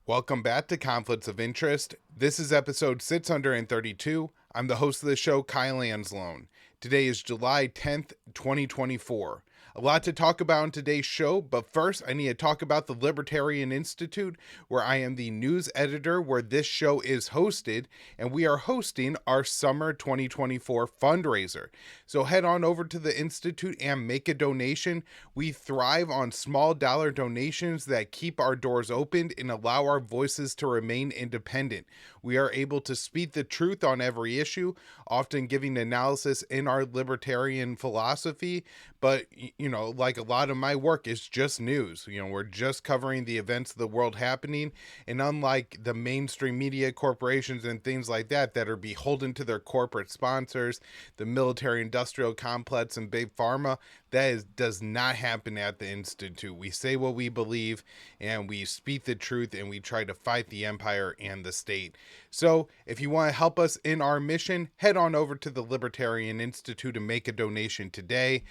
Welcome back to Conflicts of Interest. This is episode 632. I'm the host of the show, Kyle Anzalone. Today is July 10th, 2024. A lot to talk about in today's show, but first I need to talk about the Libertarian Institute, where I am the news editor where this show is hosted, and we are hosting our summer 2024 fundraiser. So head on over to the Institute and make a donation. We thrive on small dollar donations that keep our doors opened and allow our voices to remain independent. We are able to speak the truth on every issue, often giving analysis in our libertarian philosophy, but like a lot of my work is just news. We're just covering the events of the world happening. And unlike the mainstream media corporations and things like that are beholden to their corporate sponsors, the military industrial complex and big pharma, does not happen at the Institute. We say what we believe and we speak the truth and we try to fight the empire and the state. So if you want to help us in our mission, head on over to the Libertarian Institute and make a donation today.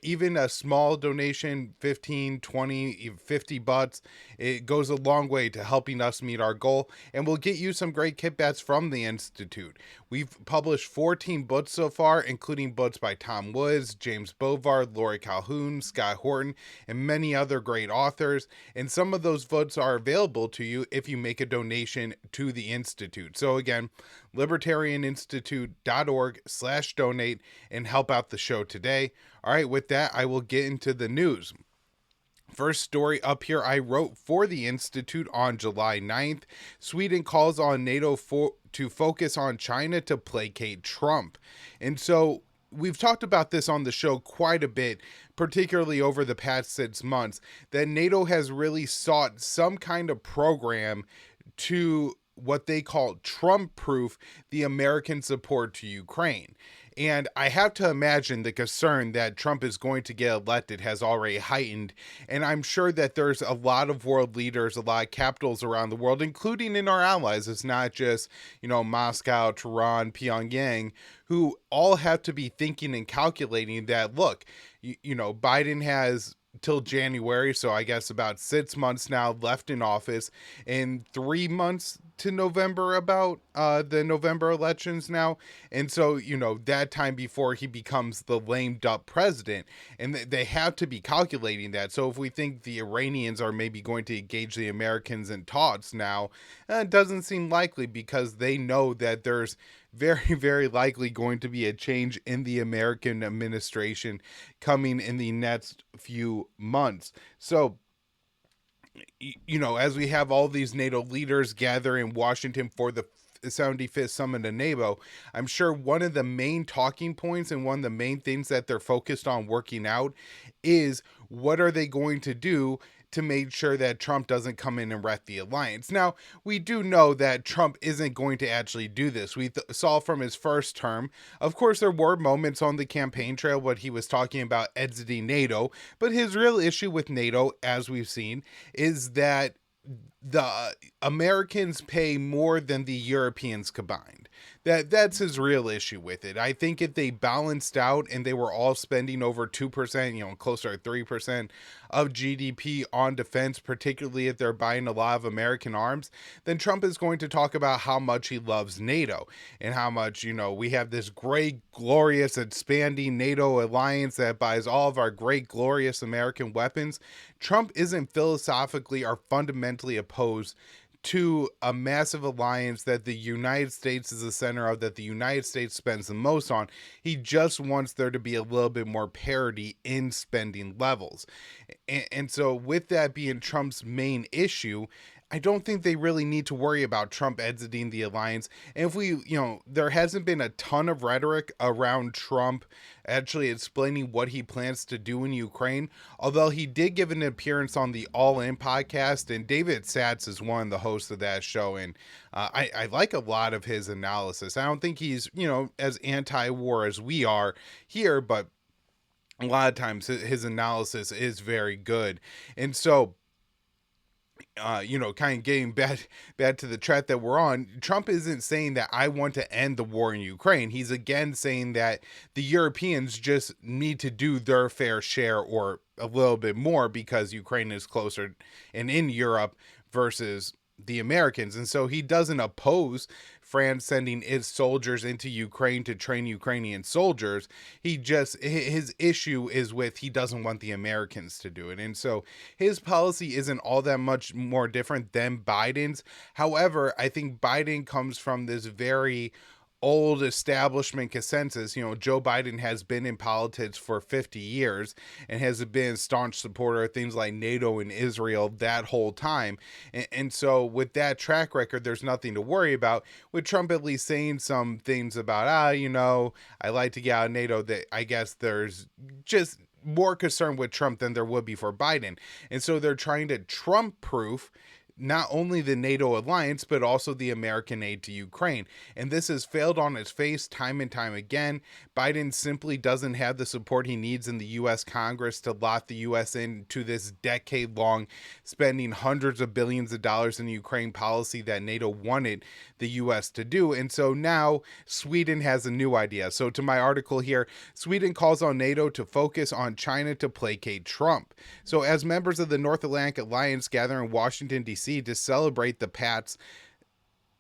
Even a small donation, 15, 20, even $50, it goes a long way to helping us meet our goal, and we'll get you some great kickbacks from the Institute. We've published 14 books so far, including books by Tom Woods, James Bovard, Lori Calhoun, Scott Horton, and many other great authors, and some of those books are available to you if you make a donation to the Institute. So again, libertarianinstitute.org/donate and help out the show today. All right, with that, I will get into the news. First story up here I wrote for the Institute on July 9th. Sweden calls on NATO to focus on China to placate Trump. And so we've talked about this on the show quite a bit, particularly over the past 6 months, that NATO has really sought some kind of program to what they call Trump-proof the American support to Ukraine. And I have to imagine the concern that Trump is going to get elected has already heightened. And I'm sure that there's a lot of world leaders, a lot of capitals around the world, including in our allies. It's not just, Moscow, Tehran, Pyongyang, who all have to be thinking and calculating that, look, Biden has till January, so I guess about 6 months now left in office, and 3 months to November, about the November elections now. And so, that time before he becomes the lame duck president, and they have to be calculating that. So if we think the Iranians are maybe going to engage the Americans in talks now, it doesn't seem likely, because they know that there's very, very likely going to be a change in the American administration coming in the next few months. So, as we have all these NATO leaders gather in Washington for the 75th summit of NATO, I'm sure one of the main talking points and one of the main things that they're focused on working out is what are they going to do to make sure that Trump doesn't come in and wreck the alliance. Now, we do know that Trump isn't going to actually do this. We saw from his first term, of course, there were moments on the campaign trail when he was talking about exiting NATO, but his real issue with NATO, as we've seen, is that the Americans pay more than the Europeans combined. That's his real issue with it. I think if they balanced out and they were all spending over 2%, closer to 3% of GDP on defense, particularly if they're buying a lot of American arms, then Trump is going to talk about how much he loves NATO and how much, we have this great, glorious, expanding NATO alliance that buys all of our great, glorious American weapons. Trump isn't philosophically or fundamentally opposed to a massive alliance that the United States is the center of, that the United States spends the most on. He just wants there to be a little bit more parity in spending levels. And so with that being Trump's main issue, I don't think they really need to worry about Trump exiting the alliance. And if we, there hasn't been a ton of rhetoric around Trump actually explaining what he plans to do in Ukraine, although he did give an appearance on the All In podcast, and David Satz is one of the hosts of that show, and I like a lot of his analysis. I don't think he's, as anti-war as we are here, but a lot of times his analysis is very good. And so, kind of getting back to the track that we're on, Trump isn't saying that I want to end the war in Ukraine. He's again saying that the Europeans just need to do their fair share or a little bit more because Ukraine is closer and in Europe versus the Americans. And so he doesn't oppose France sending its soldiers into Ukraine to train Ukrainian soldiers. His issue is with, he doesn't want the Americans to do it. And so his policy isn't all that much more different than Biden's. However, I think Biden comes from this very old establishment consensus. Joe Biden has been in politics for 50 years and has been a staunch supporter of things like NATO and Israel that whole time. And so with that track record, there's nothing to worry about. With Trump at least saying some things about, I like to get out of NATO, that I guess there's just more concern with Trump than there would be for Biden. And so they're trying to Trump-proof not only the NATO alliance, but also the American aid to Ukraine. And this has failed on its face time and time again. Biden simply doesn't have the support he needs in the U.S. Congress to lock the U.S. into this decade-long spending hundreds of billions of dollars in Ukraine policy that NATO wanted the U.S. to do. And so now Sweden has a new idea. So to my article here, Sweden calls on NATO to focus on China to placate Trump. So as members of the North Atlantic Alliance gather in Washington, D.C., to celebrate the Pat's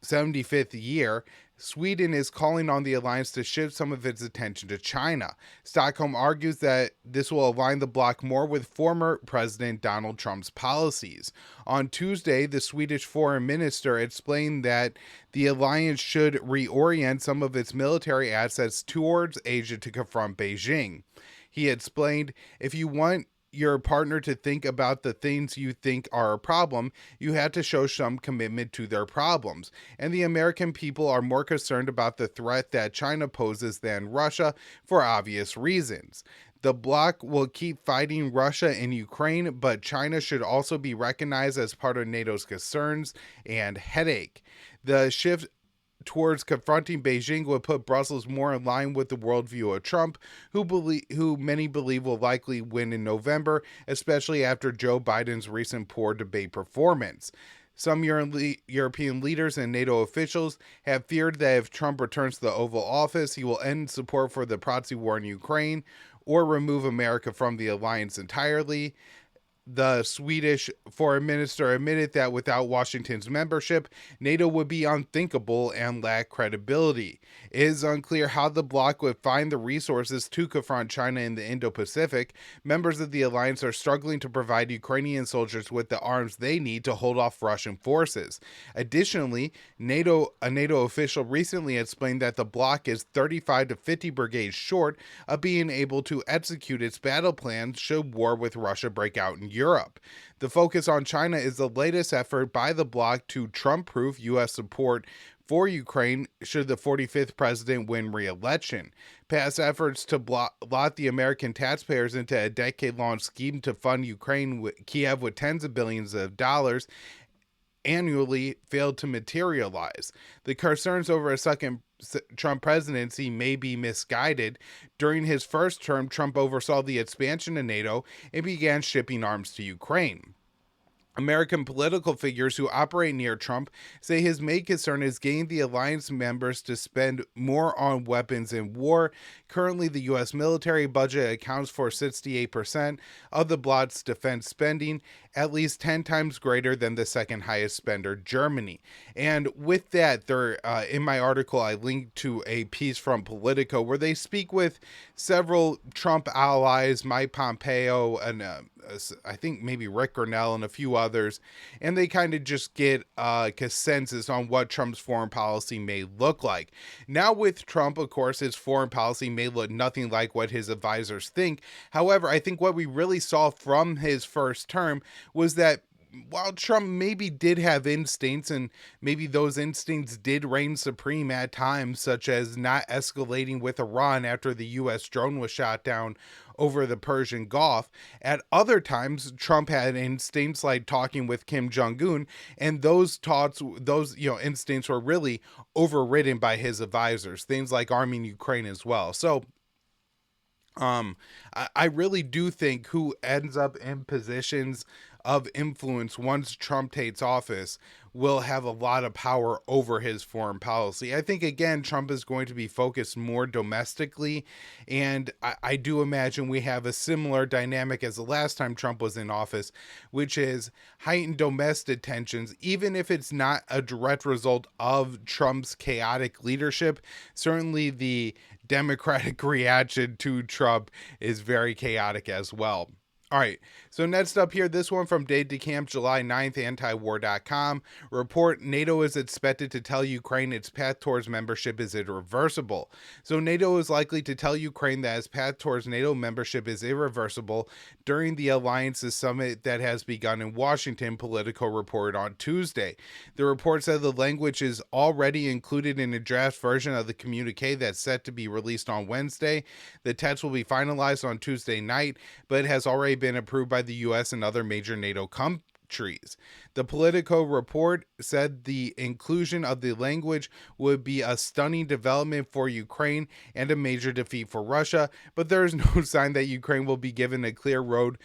75th year, Sweden is calling on the alliance to shift some of its attention to China. Stockholm argues that this will align the bloc more with former President Donald Trump's policies. On Tuesday, the Swedish foreign minister explained that the alliance should reorient some of its military assets towards Asia to confront Beijing. He explained, if you want your partner to think about the things you think are a problem, you have to show some commitment to their problems. And the American people are more concerned about the threat that China poses than Russia for obvious reasons. The bloc will keep fighting Russia and Ukraine, but China should also be recognized as part of NATO's concerns and headache. The shift towards confronting Beijing would put Brussels more in line with the worldview of Trump, who many believe will likely win in November, especially after Joe Biden's recent poor debate performance. Some European leaders and NATO officials have feared that if Trump returns to the Oval Office, he will end support for the proxy war in Ukraine or remove America from the alliance entirely. The Swedish foreign minister admitted that without Washington's membership, NATO would be unthinkable and lack credibility. It is unclear how the bloc would find the resources to confront China in the Indo-Pacific. Members of the alliance are struggling to provide Ukrainian soldiers with the arms they need to hold off Russian forces. Additionally, a NATO official recently explained that the bloc is 35 to 50 brigades short of being able to execute its battle plans should war with Russia break out in Europe. The focus on China is the latest effort by the bloc to Trump-proof U.S. support for Ukraine should the 45th president win re-election. Past efforts to lock the American taxpayers into a decade-long scheme to fund Kiev with tens of billions of dollars annually failed to materialize. The concerns over a second Trump presidency may be misguided. During his first term, Trump oversaw the expansion of NATO and began shipping arms to Ukraine. American political figures who operate near Trump say his main concern is getting the alliance members to spend more on weapons in war. Currently, the U.S. military budget accounts for 68% of the bloc's defense spending, at least 10 times greater than the second highest spender, Germany. And with that, in my article, I linked to a piece from Politico where they speak with several Trump allies, Mike Pompeo, and I think maybe Rick Grinnell and a few others, and they kind of just get a consensus on what Trump's foreign policy may look like. Now with Trump, of course, his foreign policy may look nothing like what his advisors think. However, I think what we really saw from his first term was that while Trump maybe did have instincts, and maybe those instincts did reign supreme at times, such as not escalating with Iran after the U.S. drone was shot down over the Persian Gulf, at other times Trump had instincts like talking with Kim Jong-un, and those instincts were really overridden by his advisors, things like arming Ukraine as well. So I really do think who ends up in positions of influence once Trump takes office will have a lot of power over his foreign policy. I think, again, Trump is going to be focused more domestically, and I do imagine we have a similar dynamic as the last time Trump was in office, which is heightened domestic tensions, even if it's not a direct result of Trump's chaotic leadership. Certainly the Democratic reaction to Trump is very chaotic as well. All right, so next up here, this one from Dave DeCamp, July 9th, antiwar.com. Report, NATO is expected to tell Ukraine its path towards membership is irreversible. So NATO is likely to tell Ukraine that its path towards NATO membership is irreversible during the alliance's summit that has begun in Washington, Politico reported on Tuesday. The report said the language is already included in a draft version of the communique that's set to be released on Wednesday. The text will be finalized on Tuesday night, but it has already been approved by the U.S. and other major NATO countries. The Politico report said the inclusion of the language would be a stunning development for Ukraine and a major defeat for Russia, but there is no sign that Ukraine will be given a clear road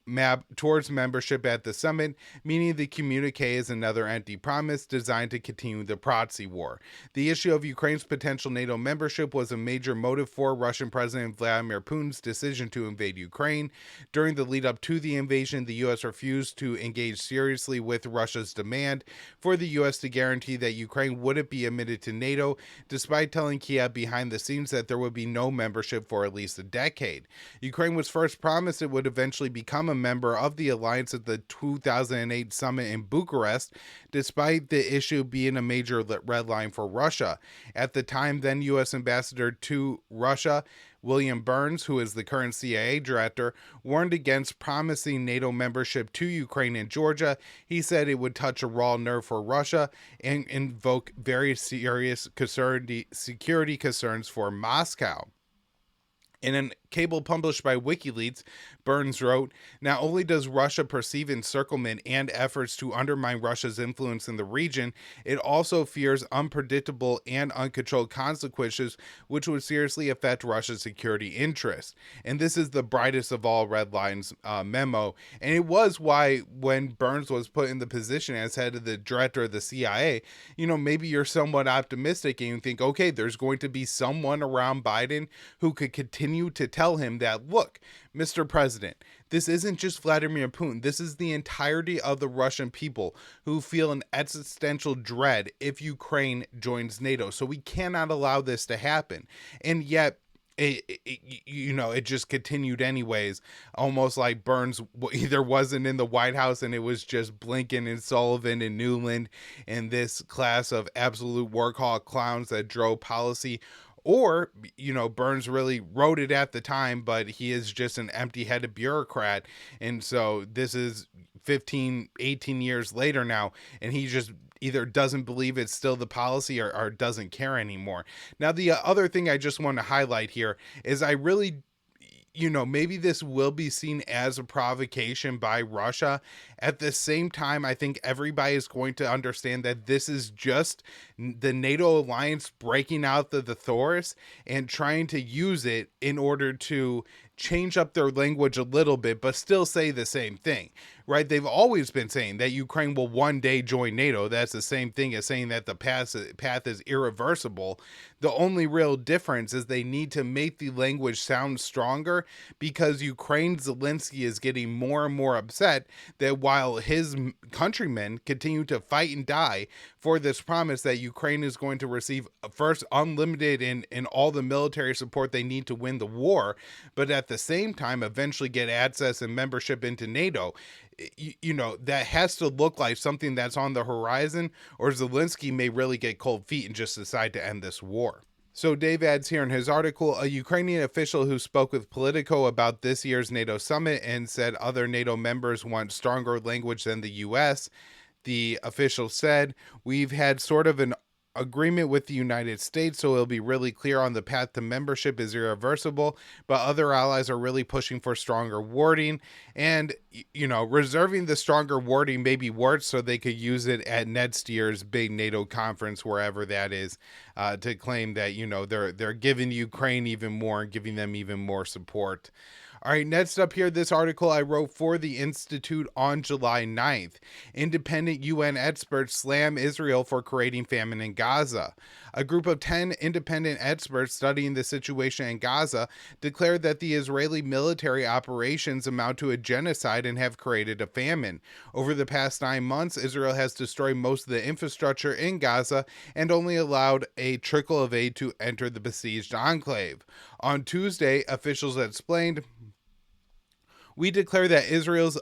map towards membership at the summit, meaning the communique is another empty promise designed to continue the proxy war. The issue of Ukraine's potential NATO membership was a major motive for Russian President Vladimir Putin's decision to invade Ukraine. During the lead up to the invasion, the U.S. refused to engage seriously with Russia's demand for the U.S. to guarantee that Ukraine wouldn't be admitted to NATO, despite telling Kiev behind the scenes that there would be no membership for at least a decade. Ukraine was first promised it would eventually become a member of the alliance at the 2008 summit in Bucharest, despite the issue being a major red line for Russia. At the time, then U.S. Ambassador to Russia, William Burns, who is the current CIA director, warned against promising NATO membership to Ukraine and Georgia. He said it would touch a raw nerve for Russia and invoke very serious security concerns for Moscow. In a cable published by WikiLeaks, Burns wrote, "Not only does Russia perceive encirclement and efforts to undermine Russia's influence in the region, it also fears unpredictable and uncontrolled consequences which would seriously affect Russia's security interests." And this is the brightest of all red lines memo. And it was why when Burns was put in the position as head of the director of the CIA, maybe you're somewhat optimistic and you think, okay, there's going to be someone around Biden who could continue to tell him that, look, Mr. President, this isn't just Vladimir Putin. This is the entirety of the Russian people who feel an existential dread if Ukraine joins NATO. So we cannot allow this to happen. And yet, it just continued anyways, almost like Burns either wasn't in the White House and it was just Blinken and Sullivan and Newland and this class of absolute workhawk clowns that drove policy. Or, Burns really wrote it at the time, but he is just an empty-headed bureaucrat. And so this is 15, 18 years later now, and he just either doesn't believe it's still the policy or doesn't care anymore. Now, the other thing I just want to highlight here is I really maybe this will be seen as a provocation by Russia. At the same time, I think everybody is going to understand that this is just the NATO alliance breaking out the thesaurus and trying to use it in order to change up their language a little bit, but still say the same thing, right? They've always been saying that Ukraine will one day join NATO. That's the same thing as saying that the path is irreversible. The only real difference is they need to make the language sound stronger, because Ukraine's Zelensky is getting more and more upset that while his countrymen continue to fight and die for this promise that Ukraine is going to receive first unlimited in all the military support they need to win the war, but at the same time eventually get access and membership into NATO, that has to look like something that's on the horizon, or Zelensky may really get cold feet and just decide to end this war. So Dave adds here in his article, a Ukrainian official who spoke with Politico about this year's NATO summit and said other NATO members want stronger language than the U.S. The official said, "We've had sort of an agreement with the United States, so it'll be really clear on the path to membership is irreversible, but other allies are really pushing for stronger wording, and reserving the stronger wording maybe works so they could use it at next year's big NATO conference, wherever that is, to claim that they're giving Ukraine even more and giving them even more support." All right, next up here, this article I wrote for the Institute on July 9th. Independent UN experts slam Israel for creating famine in Gaza. A group of 10 independent experts studying the situation in Gaza declared that the Israeli military operations amount to a genocide and have created a famine. Over the past 9 months, Israel has destroyed most of the infrastructure in Gaza and only allowed a trickle of aid to enter the besieged enclave. On Tuesday, officials explained, "We declare that Israel's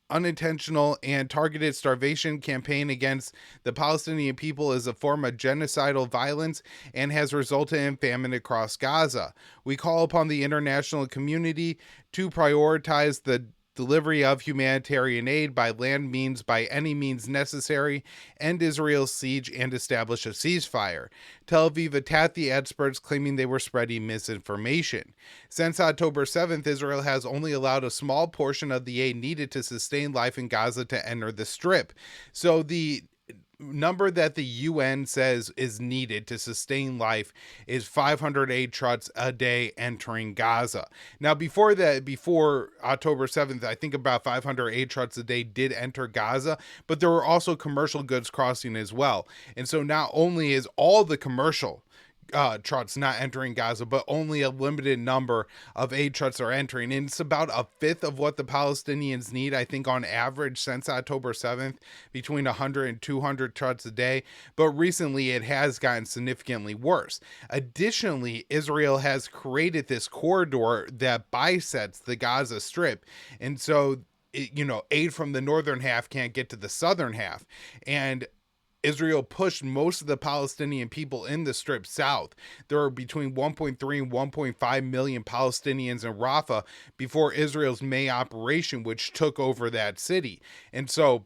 unintentional and targeted starvation campaign against the Palestinian people is a form of genocidal violence and has resulted in famine across Gaza. We call upon the international community to prioritize the delivery of humanitarian aid by land means by any means necessary, end Israel's siege, and establish a ceasefire." Tel Aviv attacked the experts, claiming they were spreading misinformation. Since October 7th, Israel has only allowed a small portion of the aid needed to sustain life in Gaza to enter the Strip. So the number that the UN says is needed to sustain life is 500 aid trucks a day entering Gaza. Now, before October 7th, I think about 500 aid trucks a day did enter Gaza, but there were also commercial goods crossing as well. And so not only is all the commercial trucks not entering Gaza, but only a limited number of aid trucks are entering. And it's about a fifth of what the Palestinians need, I think, on average since October 7th, between 100 and 200 trucks a day. But recently it has gotten significantly worse. Additionally, Israel has created this corridor that bisects the Gaza Strip. And so, aid from the northern half can't get to the southern half. And Israel pushed most of the Palestinian people in the Strip south. There are between 1.3 and 1.5 million Palestinians in Rafah before Israel's May operation, which took over that city. And so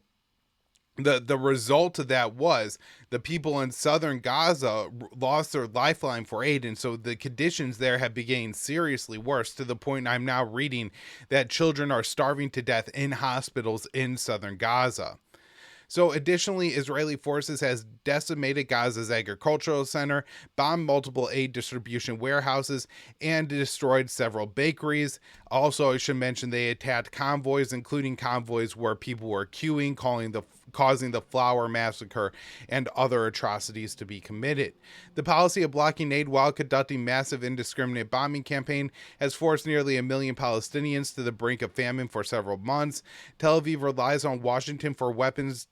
the result of that was the people in southern Gaza lost their lifeline for aid. And so the conditions there have been getting seriously worse, to the point I'm now reading that children are starving to death in hospitals in southern Gaza. So additionally, Israeli forces has decimated Gaza's agricultural center, bombed multiple aid distribution warehouses, and destroyed several bakeries. Also, I should mention they attacked convoys, including convoys where people were queuing, causing the flour massacre and other atrocities to be committed. The policy of blocking aid while conducting massive indiscriminate bombing campaign has forced nearly 1 million Palestinians to the brink of famine for several months. Tel Aviv relies on Washington for weapons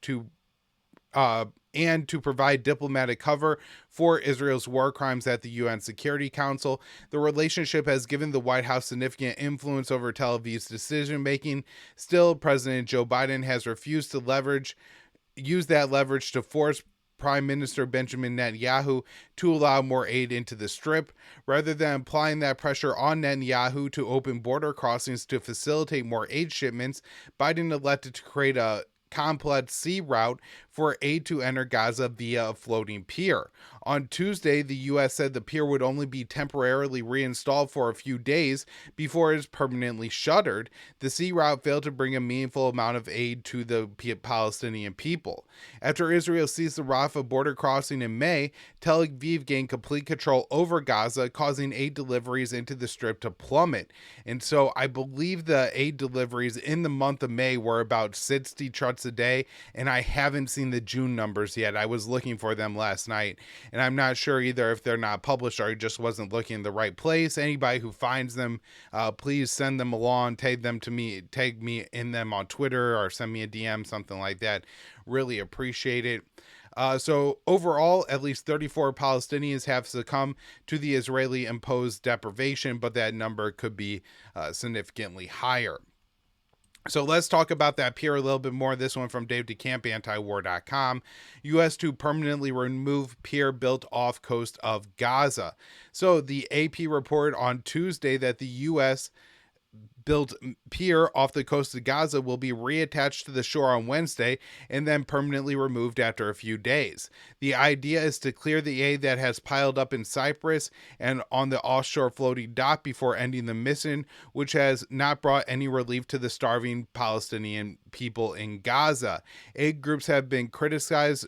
and to provide diplomatic cover for Israel's war crimes at the UN Security Council. The relationship has given the White House significant influence over Tel Aviv's decision-making. Still, President Joe Biden has refused to use that leverage to force Prime Minister Benjamin Netanyahu to allow more aid into the Strip. Rather than applying that pressure on Netanyahu to open border crossings to facilitate more aid shipments, Biden elected to create a complex sea route for aid to enter Gaza via a floating pier. On Tuesday, the U.S. said the pier would only be temporarily reinstalled for a few days before it is permanently shuttered. The sea route failed to bring a meaningful amount of aid to the Palestinian people. After Israel seized the Rafah border crossing in May, Tel Aviv gained complete control over Gaza, causing aid deliveries into the Strip to plummet. And so I believe the aid deliveries in the month of May were about 60 trucks a day, and I haven't seen the June numbers yet. I was looking for them last night, and I'm not sure either if they're not published or I just wasn't looking in the right place. Anybody who finds them, please send them along, tag me in them on Twitter, or send me a DM, something like that. Really appreciate it. So overall, at least 34 Palestinians have succumbed to the Israeli imposed deprivation, but that number could be significantly higher. So let's talk about that pier a little bit more. This one from Dave DeCamp, antiwar.com. U.S. to permanently remove pier built off coast of Gaza. So the AP reported on Tuesday that the U.S. built pier off the coast of Gaza will be reattached to the shore on Wednesday and then permanently removed after a few days. The idea is to clear the aid that has piled up in Cyprus and on the offshore floating dock before ending the mission, which has not brought any relief to the starving Palestinian people in Gaza. Aid groups have been criticized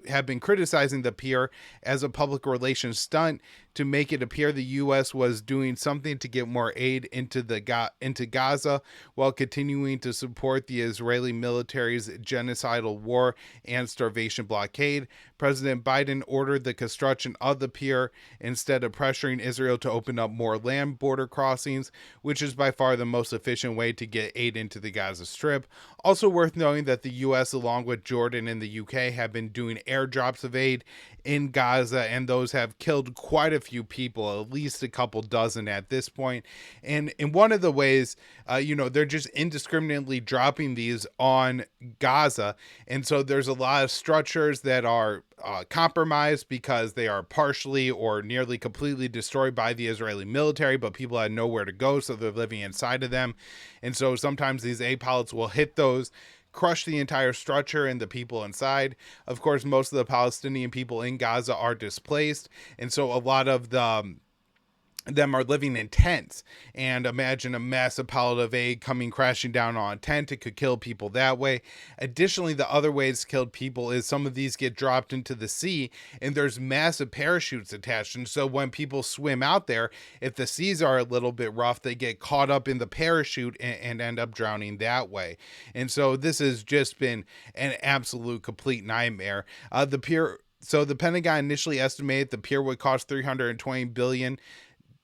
have been criticizing the Pier as a public relations stunt to make it appear the U.S. was doing something to get more aid into Gaza while continuing to support the Israeli military's genocidal war and starvation blockade. President Biden ordered the construction of the Pier instead of pressuring Israel to open up more land border crossings, which is by far the most efficient way to get aid into the Gaza Strip. Also worth knowing that the U.S., along with Jordan and the U.K., have been doing airdrops of aid in Gaza, and those have killed quite a few people, at least a couple dozen at this point. And in one of the ways, they're just indiscriminately dropping these on Gaza. And so there's a lot of structures that are compromised because they are partially or nearly completely destroyed by the Israeli military, but people had nowhere to go, so they're living inside of them. And so sometimes these aid pallets will hit those, crush the entire structure and the people inside. Of course, most of the Palestinian people in Gaza are displaced, and so a lot of them are living in tents. And imagine a massive pallet of aid coming crashing down on a tent. It could kill people that way. Additionally, the other way it's killed people is some of these get dropped into the sea, and there's massive parachutes attached. And so when people swim out there, if the seas are a little bit rough, they get caught up in the parachute and end up drowning that way. And so this has just been an absolute complete nightmare. The Pier. So the Pentagon initially estimated the Pier would cost $320 billion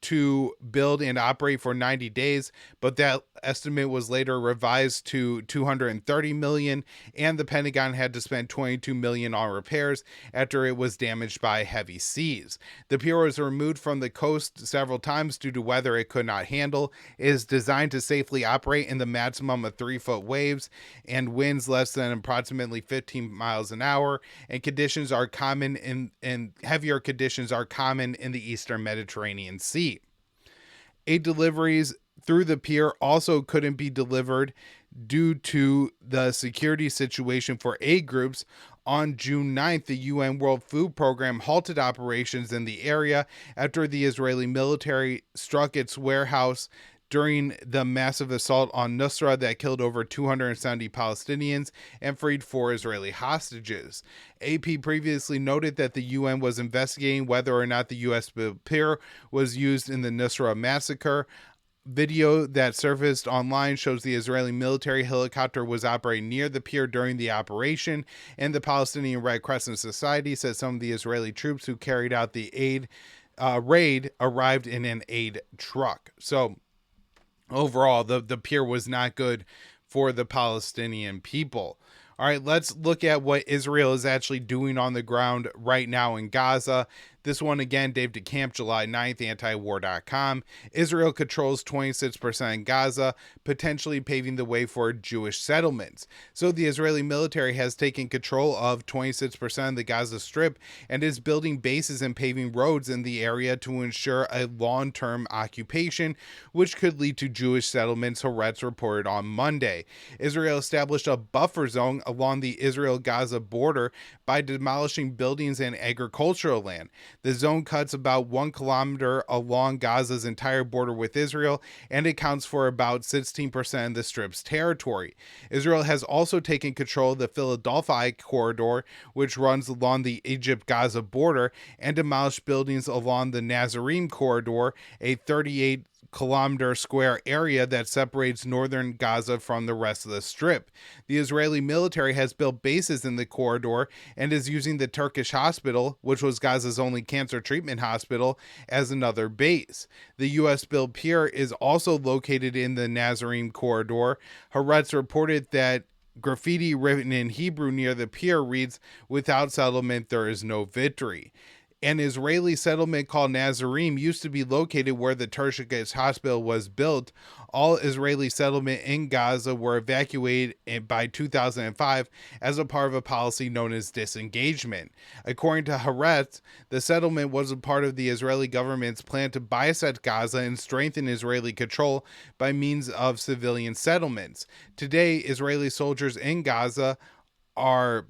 to build and operate for 90 days, but that estimate was later revised to $230 million, and the Pentagon had to spend $22 million on repairs after it was damaged by heavy seas. The Pier was removed from the coast several times due to weather it could not handle. It is designed to safely operate in the maximum of 3-foot waves and winds less than approximately 15 miles an hour, and conditions are common in heavier conditions are common in the Eastern Mediterranean Sea. Aid deliveries through the Pier also couldn't be delivered due to the security situation for aid groups. On June 9th, the UN World Food Program halted operations in the area after the Israeli military struck its warehouse during the massive assault on Nusra that killed over 270 Palestinians and freed 4 Israeli hostages. AP previously noted that the UN was investigating whether or not the U.S. Pier was used in the Nusra massacre. Video that surfaced online shows the Israeli military helicopter was operating near the Pier during the operation, and the Palestinian Red Crescent Society says some of the Israeli troops who carried out the aid raid arrived in an aid truck. So overall, the Pier was not good for the Palestinian people. All right, let's look at what Israel is actually doing on the ground right now in Gaza. This one again, Dave DeCamp, July 9th, antiwar.com. Israel controls 26% in Gaza, potentially paving the way for Jewish settlements. So the Israeli military has taken control of 26% of the Gaza Strip and is building bases and paving roads in the area to ensure a long-term occupation, which could lead to Jewish settlements, Haaretz reported on Monday. Israel established a buffer zone along the Israel-Gaza border by demolishing buildings and agricultural land. The zone cuts about 1 kilometer along Gaza's entire border with Israel and accounts for about 16% of the Strip's territory. Israel has also taken control of the Philadelphia corridor, which runs along the Egypt-Gaza border, and demolished buildings along the Nazarene corridor, a 38-kilometer square area that separates northern Gaza from the rest of the Strip. The Israeli military has built bases in the corridor and is using the Turkish hospital, which was Gaza's only cancer treatment hospital, as another base. The U.S.-built Pier is also located in the Nazarene corridor. Haaretz reported that graffiti written in Hebrew near the Pier reads, "Without settlement, there is no victory." An Israeli settlement called Nazarene used to be located where the Turkish hospital was built. All Israeli settlement in Gaza were evacuated by 2005 as a part of a policy known as disengagement. According to Haaretz, the settlement was a part of the Israeli government's plan to bisect Gaza and strengthen Israeli control by means of civilian settlements. Today, Israeli soldiers in Gaza are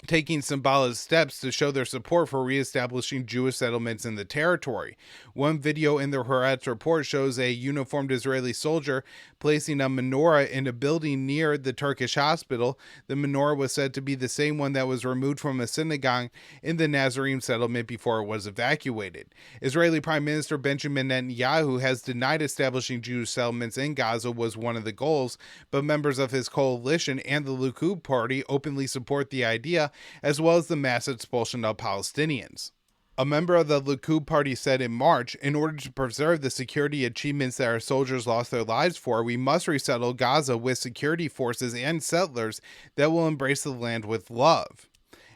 taking symbolic steps to show their support for reestablishing Jewish settlements in the territory. One video in the Haaretz report shows a uniformed Israeli soldier placing a menorah in a building near the Turkish hospital. The menorah was said to be the same one that was removed from a synagogue in the Nazarene settlement before it was evacuated. Israeli Prime Minister Benjamin Netanyahu has denied establishing Jewish settlements in Gaza was one of the goals, but members of his coalition and the Likud party openly support the idea, as well as the mass expulsion of Palestinians. A member of the Likud party said in March, in order to preserve the security achievements that our soldiers lost their lives for, we must resettle Gaza with security forces and settlers that will embrace the land with love.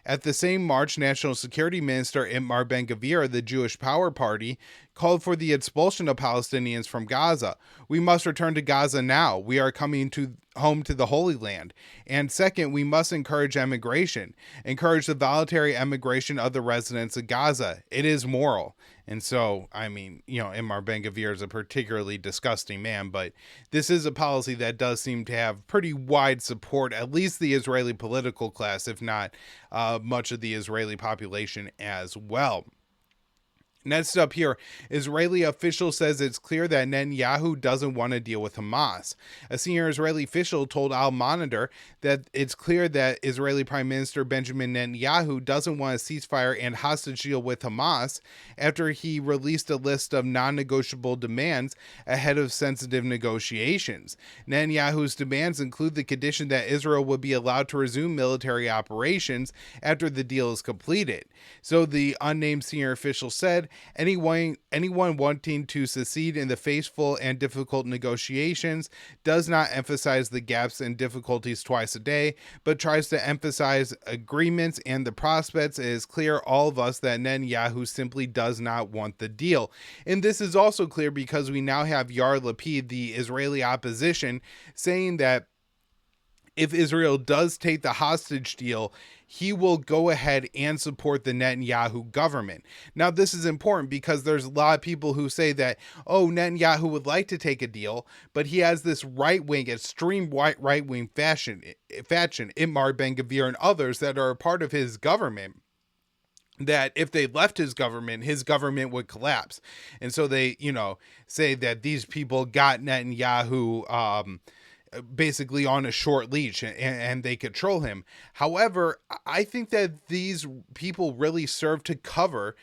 At the same March, National Security Minister Itamar Ben-Gvir, the Jewish Power Party, called for the expulsion of Palestinians from Gaza. We must return to Gaza now. We are coming home to the Holy Land. And second, we must encourage emigration. Encourage the voluntary emigration of the residents of Gaza. It is moral. And so, I mean, Itamar Ben-Gvir is a particularly disgusting man, but this is a policy that does seem to have pretty wide support, at least the Israeli political class, if not much of the Israeli population as well. Next up here, Israeli official says it's clear that Netanyahu doesn't want to deal with Hamas. A senior Israeli official told Al Monitor that it's clear that Israeli Prime Minister Benjamin Netanyahu doesn't want a ceasefire and hostage deal with Hamas after he released a list of non-negotiable demands ahead of sensitive negotiations. Netanyahu's demands include the condition that Israel would be allowed to resume military operations after the deal is completed. So the unnamed senior official said, Anyone wanting to succeed in the fateful and difficult negotiations does not emphasize the gaps and difficulties twice a day, but tries to emphasize agreements and the prospects. It is clear all of us that Netanyahu simply does not want the deal. And this is also clear because we now have Yair Lapid, the Israeli opposition, saying that if Israel does take the hostage deal, he will go ahead and support the Netanyahu government. Now, this is important because there's a lot of people who say that, Netanyahu would like to take a deal, but he has this right-wing, extreme right-wing faction, Itamar Ben-Gvir and others that are a part of his government, that if they left his government would collapse. And so they, say that these people got Netanyahu basically on a short leash and they control him. However, I think that these people really serve to cover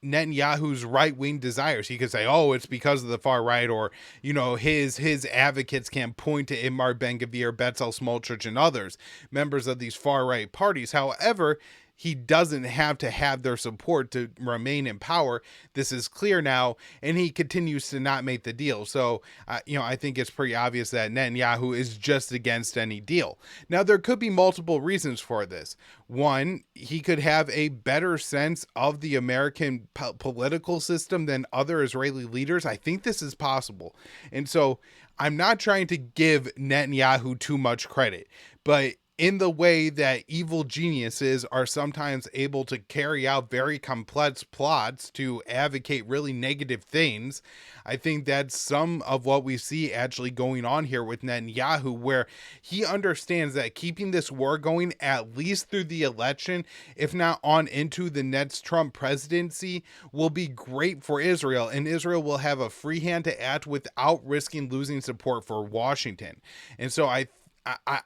Netanyahu's right-wing desires. He could say, it's because of the far right, or, his advocates can point to Itamar Ben-Gvir, Bezalel Smotrich, and others, members of these far-right parties. However, he doesn't have to have their support to remain in power. This is clear now, and he continues to not make the deal. So, I think it's pretty obvious that Netanyahu is just against any deal. Now, there could be multiple reasons for this. One, he could have a better sense of the American political system than other Israeli leaders. I think this is possible. And so, I'm not trying to give Netanyahu too much credit, but in the way that evil geniuses are sometimes able to carry out very complex plots to advocate really negative things, I think that's some of what we see actually going on here with Netanyahu, where he understands that keeping this war going at least through the election, if not on into the next Trump presidency, will be great for Israel, and Israel will have a free hand to act without risking losing support for Washington. And so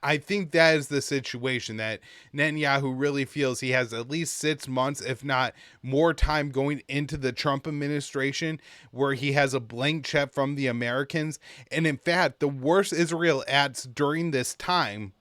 I think that is the situation, that Netanyahu really feels he has at least 6 months, if not more time, going into the Trump administration where he has a blank check from the Americans. And in fact, the worse Israel acts during this time,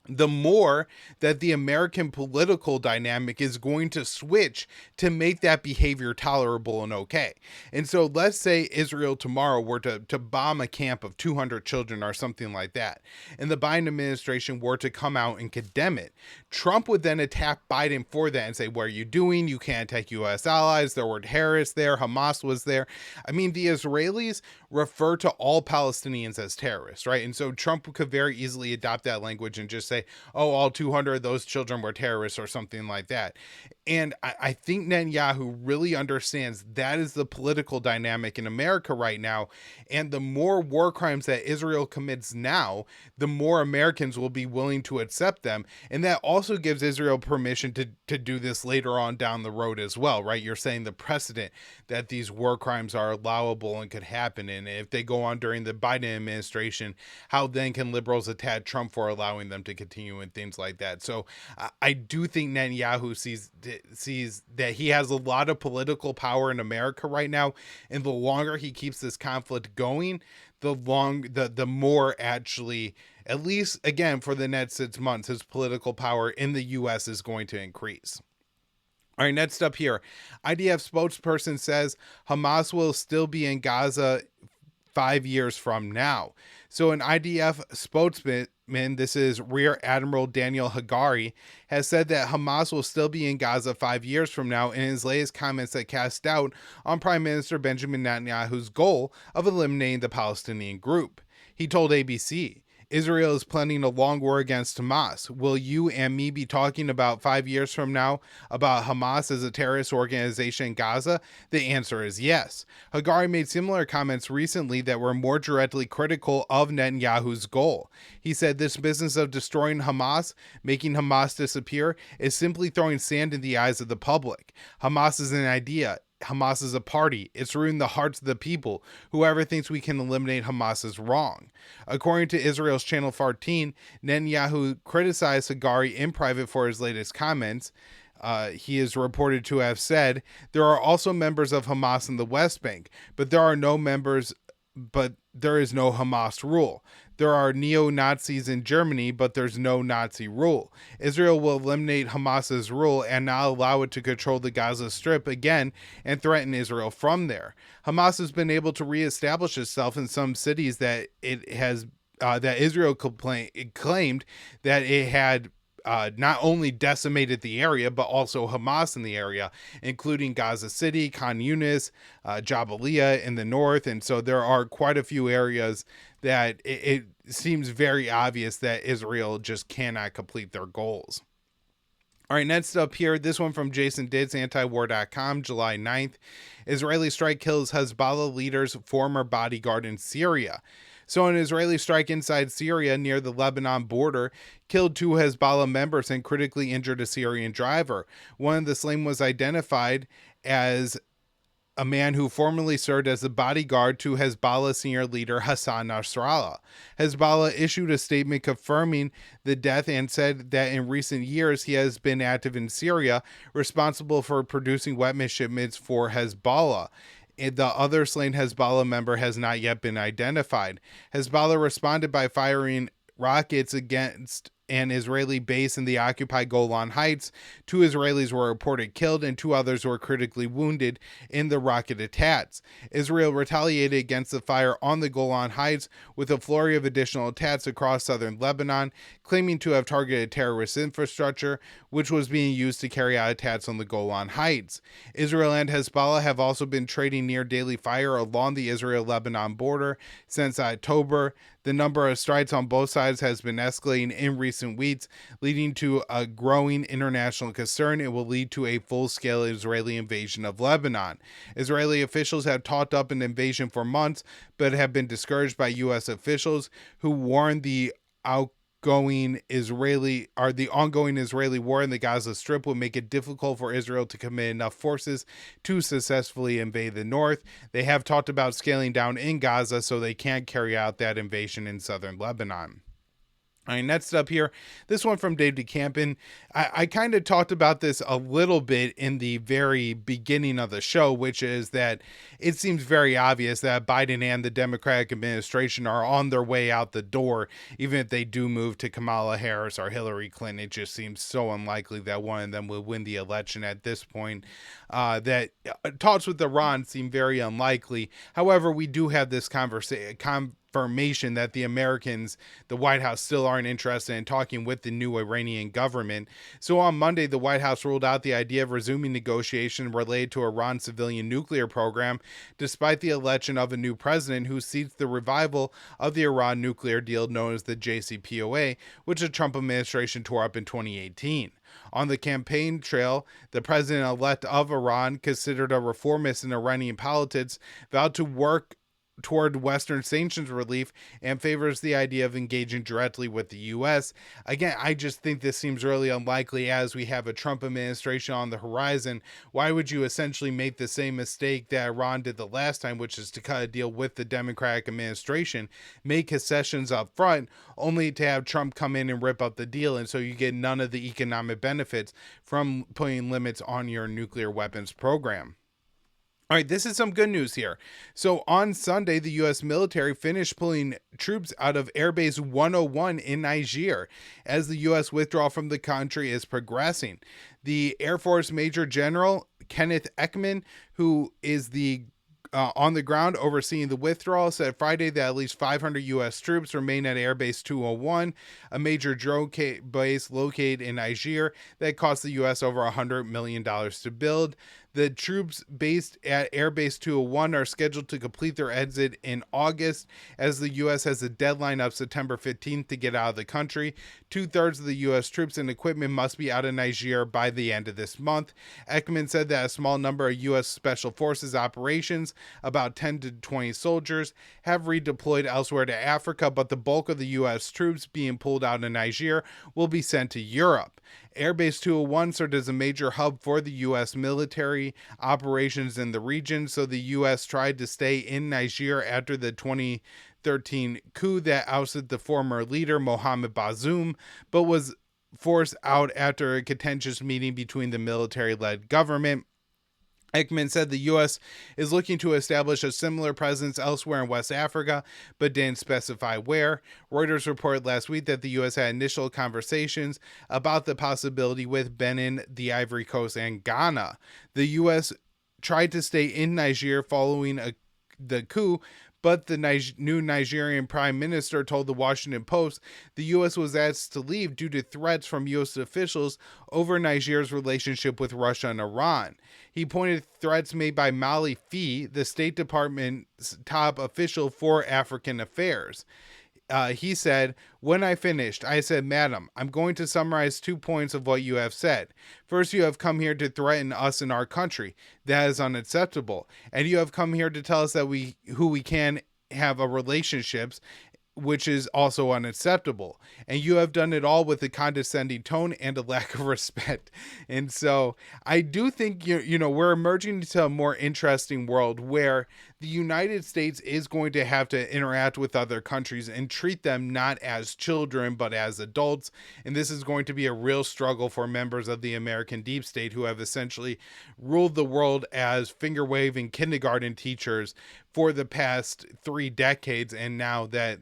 the more that the American political dynamic is going to switch to make that behavior tolerable and okay. And so let's say Israel tomorrow were to bomb a camp of 200 children or something like that, and the Biden administration were to come out and condemn it. Trump would then attack Biden for that and say, what are you doing? You can't attack U.S. allies. There were terrorists there. Hamas was there. I mean, the Israelis refer to all Palestinians as terrorists, right? And so Trump could very easily adopt that language and just say, oh, all 200 of those children were terrorists or something like that. And I think Netanyahu really understands that is the political dynamic in America right now. And the more war crimes that Israel commits now, the more Americans will be willing to accept them. And that also gives Israel permission to do this later on down the road as well, right? You're saying the precedent that these war crimes are allowable and could happen. And if they go on during the Biden administration, how then can liberals attack Trump for allowing them to continue and things like that? So I do think Netanyahu sees that he has a lot of political power in America right now, and the longer he keeps this conflict going, the more actually, at least again for the next 6 months, his political power in the U.S. is going to increase. All right, next up here, IDF spokesperson says Hamas will still be in Gaza 5 years from now. So an IDF spokesman, this is Rear Admiral Daniel Hagari, has said that Hamas will still be in Gaza 5 years from now in his latest comments that cast doubt on Prime Minister Benjamin Netanyahu's goal of eliminating the Palestinian group. He told ABC, Israel is planning a long war against Hamas. Will you and me be talking about 5 years from now about Hamas as a terrorist organization in Gaza? The answer is yes. Hagari made similar comments recently that were more directly critical of Netanyahu's goal. He said this business of destroying Hamas, making Hamas disappear, is simply throwing sand in the eyes of the public. Hamas is an idea. Hamas is a party. It's ruined the hearts of the people. Whoever thinks we can eliminate Hamas is wrong. According to Israel's Channel 14, Netanyahu criticized Hagari in private for his latest comments. He is reported to have said, there are also members of Hamas in the West Bank, but there is no Hamas rule. There are neo-Nazis in Germany, but there's no Nazi rule. Israel will eliminate Hamas's rule and not allow it to control the Gaza Strip again and threaten Israel from there. Hamas has been able to reestablish itself in some cities that Israel claimed that it had not only decimated the area, but also Hamas in the area, including Gaza City, Khan Yunis, Jabalia in the north. And so there are quite a few areas that it seems very obvious that Israel just cannot complete their goals. All right, next up here, this one from Jason Ditz, antiwar.com, July 9th. Israeli strike kills Hezbollah leader's former bodyguard in Syria. So an Israeli strike inside Syria near the Lebanon border killed 2 Hezbollah members and critically injured a Syrian driver. One of the slain was identified as a man who formerly served as the bodyguard to Hezbollah senior leader Hassan Nasrallah. Hezbollah issued a statement confirming the death and said that in recent years he has been active in Syria, responsible for producing weapon shipments for Hezbollah. The other slain Hezbollah member has not yet been identified. Hezbollah responded by firing rockets against an Israeli base in the occupied Golan Heights. 2 Israelis were reported killed and 2 others were critically wounded in the rocket attacks. Israel retaliated against the fire on the Golan Heights with a flurry of additional attacks across southern Lebanon, claiming to have targeted terrorist infrastructure, which was being used to carry out attacks on the Golan Heights. Israel and Hezbollah have also been trading near daily fire along the Israel-Lebanon border since October. The number of strikes on both sides has been escalating in recent weeks, leading to a growing international concern it will lead to a full-scale Israeli invasion of Lebanon. Israeli officials have talked up an invasion for months, but have been discouraged by U.S. officials who warned the ongoing Israeli war in the Gaza Strip will make it difficult for Israel to commit enough forces to successfully invade the north. They have talked about scaling down in Gaza so they can't carry out that invasion in southern Lebanon. All right, next up here, this one from Dave DeCampen. I kind of talked about this a little bit in the very beginning of the show, which is that it seems very obvious that Biden and the Democratic administration are on their way out the door, even if they do move to Kamala Harris or Hillary Clinton. It just seems so unlikely that one of them will win the election at this point. That talks with Iran seem very unlikely. However, we do have this confirmation that the Americans, the White House, still aren't interested in talking with the new Iranian government. So on Monday, the White House ruled out the idea of resuming negotiations related to Iran's civilian nuclear program, despite the election of a new president who seeks the revival of the Iran nuclear deal known as the JCPOA, which the Trump administration tore up in 2018. On the campaign trail, the president-elect of Iran, considered a reformist in Iranian politics, vowed to work toward Western sanctions relief and favors the idea of engaging directly with the U.S. Again, I just think this seems really unlikely as we have a Trump administration on the horizon. Why would you essentially make the same mistake that Iran did the last time, which is to cut a deal with the Democratic administration, make concessions up front, only to have Trump come in and rip up the deal, and so you get none of the economic benefits from putting limits on your nuclear weapons program. All right, this is some good news here. So on Sunday, the U.S. military finished pulling troops out of Airbase 101 in Niger as the U.S. withdrawal from the country is progressing. The Air Force Major General Kenneth Ekman, who is the on the ground overseeing the withdrawal, said Friday that at least 500 U.S. troops remain at Airbase 201, a major drone base located in Niger that cost the U.S. over $100 million to build. The troops based at Airbase 201 are scheduled to complete their exit in August, as the U.S. has a deadline of September 15th to get out of the country. 2/3 of the U.S. troops and equipment must be out of Niger by the end of this month. Ekman said that a small number of U.S. Special Forces operations, about 10 to 20 soldiers, have redeployed elsewhere to Africa, but the bulk of the U.S. troops being pulled out of Niger will be sent to Europe. Airbase 201 served as a major hub for the U.S. military operations in the region, so the U.S. tried to stay in Niger after the 2013 coup that ousted the former leader, Mohamed Bazoum, but was forced out after a contentious meeting between the military-led government. Ekman said the U.S. is looking to establish a similar presence elsewhere in West Africa, but didn't specify where. Reuters reported last week that the U.S. had initial conversations about the possibility with Benin, the Ivory Coast, and Ghana. The U.S. tried to stay in Niger following the coup, but the new Nigerian prime minister told the Washington Post the U.S. was asked to leave due to threats from U.S. officials over Niger's relationship with Russia and Iran. He pointed threats made by Mali Fee, the State Department's top official for African affairs. He said, "When I finished, I said, Madam, I'm going to summarize 2 points of what you have said. First, you have come here to threaten us and our country. That is unacceptable. And you have come here to tell us that who we can have a relationships, which is also unacceptable. And you have done it all with a condescending tone and a lack of respect." And so I do think, we're emerging into a more interesting world where the United States is going to have to interact with other countries and treat them not as children, but as adults. And this is going to be a real struggle for members of the American deep state who have essentially ruled the world as finger-waving kindergarten teachers for the past 3 decades. And now that,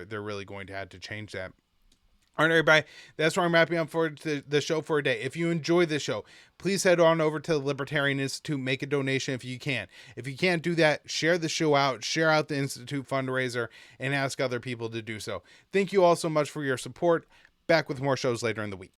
they're really going to have to change that. All right, everybody, that's where I'm wrapping up for the show for a day. If you enjoyed the show, please head on over to the Libertarian Institute, make a donation if you can. If you can't do that, share the show out, share out the Institute fundraiser, and ask other people to do so. Thank you all so much for your support. Back with more shows later in the week.